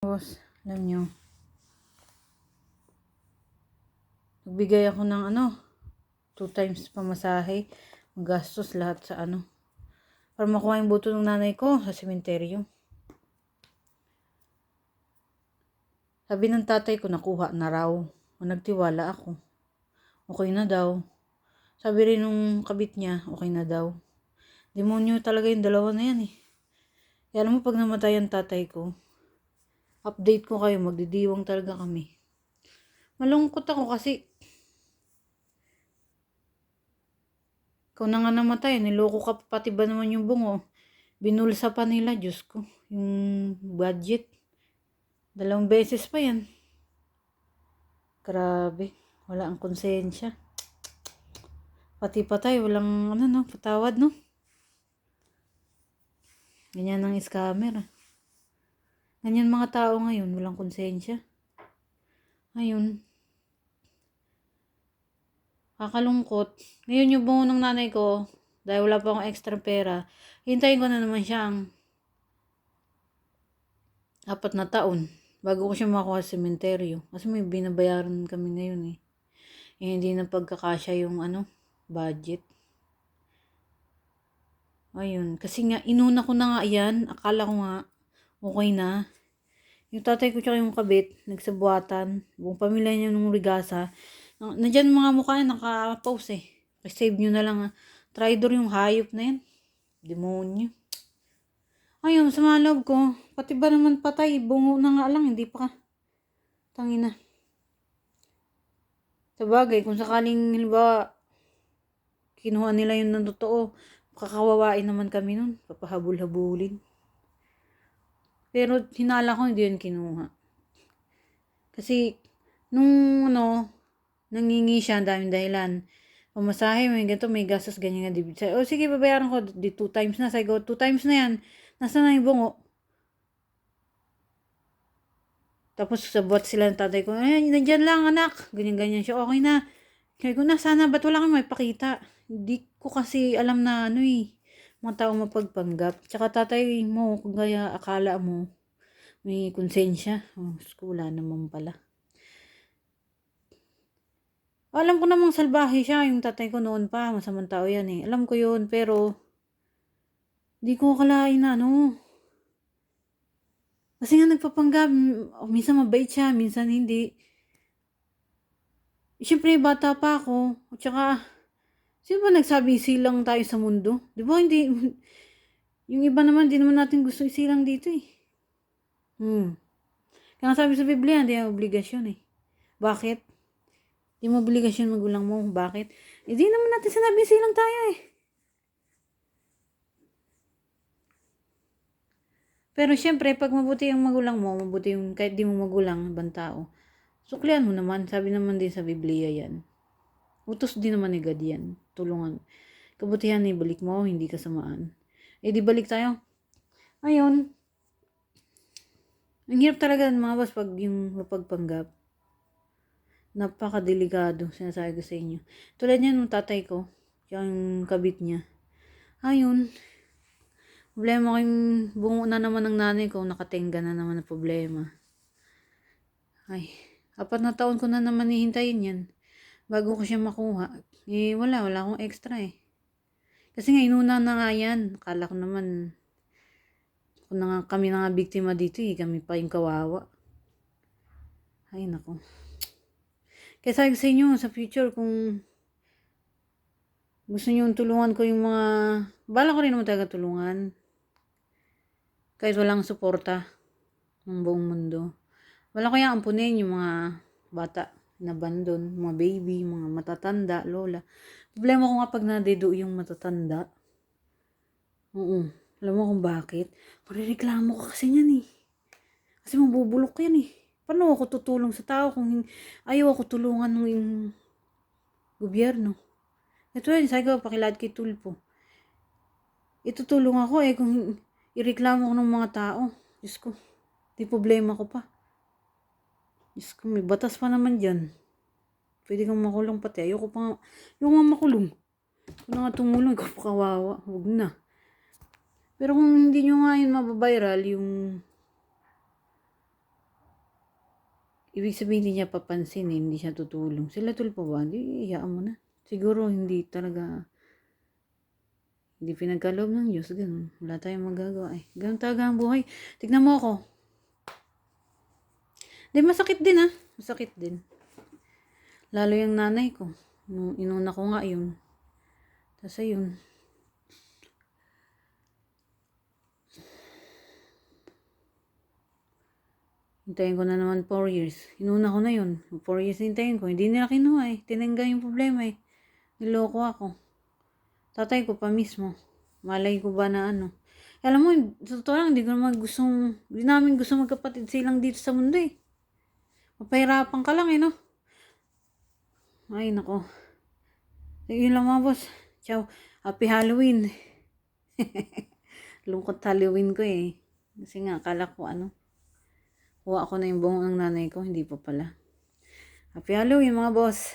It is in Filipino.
Tapos, alam nyo, nagbigay ako ng 2 times pamasahe, gastos lahat sa para makuha yung buto ng nanay ko sa sementeryo. Sabi ng tatay ko, nakuha na raw. Nagtiwala ako. Okay na daw. Sabi rin nung kabit niya, okay na daw. Demonyo talaga yung dalawa na yan eh. Kaya alam mo, pag namatay ang tatay ko, update ko kayo, magdidiwang talaga kami. Malungkot ako kasi ikaw na nga namatay, niloko ka pati ba naman yung bungo? Binulsa pa nila, Diyos ko, yung budget. 2 beses pa yan. Grabe, wala ang konsensya. Pati patay, walang patawad Ganyan ang scammer. Ganyan mga tao ngayon, walang konsensya. Ayun. Kakalungkot. Ngayon yung bungo ng nanay ko, dahil wala pa akong extra pera, hintayin ko na naman siyang 4 na taon bago ko siya makuha sa sementeryo. Kasi may binabayaran kami ngayon eh. Hindi na pagkakasya yung budget. Ayun. Kasi nga, inuna ko na nga yan. Akala ko nga, okay na. Yung tatay ko tsaka yung kabit, nagsabuatan. Buong pamilya niya nung rigasa. Nandyan mga mukha niya, naka-pause eh. Save nyo na lang Traidor yung hayop na yan. Demonyo. Ayun, sa mga loob ko, pati ba naman patay, bungo na nga lang, hindi pa ka. Tangina. Sa bagay, kung sakaling, halimbawa, kinuha nila yun ng totoo, kakawawain naman kami nun, papahabol-habulin. Pero hinala ko hindi yun kinuha. Kasi, nung nangingi siya, daming dahilan. Pamasahe, may ganito, may gastos, ganyan nga debit. O sige, babayaran ko, 2 times na. Sabi ko, 2 times na yan. Nasaan na yung bungo? Tapos sabot sila ng tatay ko, nandyan lang anak. Ganyan-ganyan siya, okay na. Sabi ko na, sana ba't wala kang maipakita? Hindi ko kasi alam na mga tao mapagpanggap. Tsaka tatay mo, kung kaya akala mo, may konsensya. Wala naman pala. Alam ko namang salbahe siya, yung tatay ko noon pa, masamang tao yan eh. Alam ko yun, pero di ko akalain na Kasi nga nagpapanggap, minsan mabait siya, minsan hindi. Siyempre, bata pa ako. At saka, sino ba nagsabi silang tayo sa mundo? Di ba hindi, yung iba naman, di naman natin gusto isilang dito eh. Kaya sabi sa Biblia, hindi ang obligasyon eh. Bakit? Di mo obligasyon magulang mo. Bakit? Di naman natin sinabi silang tayo eh. Pero syempre, pag mabuti yung magulang mo, mabuti yung kahit di mo magulang, ibang tao, suklian mo naman. Sabi naman din sa Biblia yan. Utos din naman ni God yan. Tulungan. Kabutihan ni balik mo, hindi kasamaan. Di balik tayo. Ayun. Ang hirap talaga mga boss pag yung mapagpanggap. Napakadelikado, sinasabi ko sa inyo. Tulad niyan ng tatay ko, yung kabit niya. Ayun. Problema ko yung bungo na naman ng nanay ko, nakatenga na naman na problema. Ay, 4 na taon ko na naman hihintayin yan. Bago ko siya makuha. Wala akong extra eh. Kasi nga, inuna na nga yan. Akala ko naman, kami na nga biktima dito eh. Kami pa yung kawawa. Ay, nako. Kaya sabi ko sa inyo, sa future, kung gusto nyo tulungan ko yung mga, bala ko rin naman talaga tulungan. Kahit walang suporta ng buong mundo. Wala ko yung ampunin yung mga bata na bandon, mga baby, mga matatanda, lola. Problema ko nga pag nadedo yung matatanda. Oo. Alam mo kung bakit? Marireklamo ka kasi yan eh. Kasi mabubulok yan eh. Paano ako tutulong sa tao kung ayaw ako tulungan ng gobyerno? Ito yun, sabi ko, pakilad kay Tulpo. Itutulong ako kung ireklamo ko ng mga tao. Diyos ko, di problema ko pa. Diyos ko, may batas pa naman dyan. Pwede kang makulong pati. Ayoko nga makulong. Kung nga tumulong, ikaw pa kawawa. Huwag na. Pero kung hindi nyo nga yun mababiral, yung Ibig sabihin hindi niya papansinin, hindi siya tutulong. Sila tulpo ba? Di, iyaan mo na. Siguro hindi talaga, hindi pinagkaloob ng Diyos. Ganun. Wala tayong magagawa eh. Ganun talaga ang buhay. Tignan mo ako. Di, masakit din ah. Masakit din. Lalo yung nanay ko. Nung inuna ko nga yun. Tapos ayun. Hintayin ko na naman 4 years. Inuna ko na yun. 4 years hintayin ko. Hindi nila kinuha eh. Tinangga yung problema eh. Niloko ako. Tatay ko pa mismo. Malay ko ba na ano. Alam mo, sa totoo lang, hindi namin gusto magkapatid silang dito sa mundo eh. Mapahirapan ka lang eh, no? Ay, nako. Yun lang mga boss. Ciao. Happy Halloween. Lungkot Halloween ko eh. Kasi nga, akala ko ano. Kuha ako na yung buhok ng nanay ko. Hindi pa pala. Happy Halloween mga boss.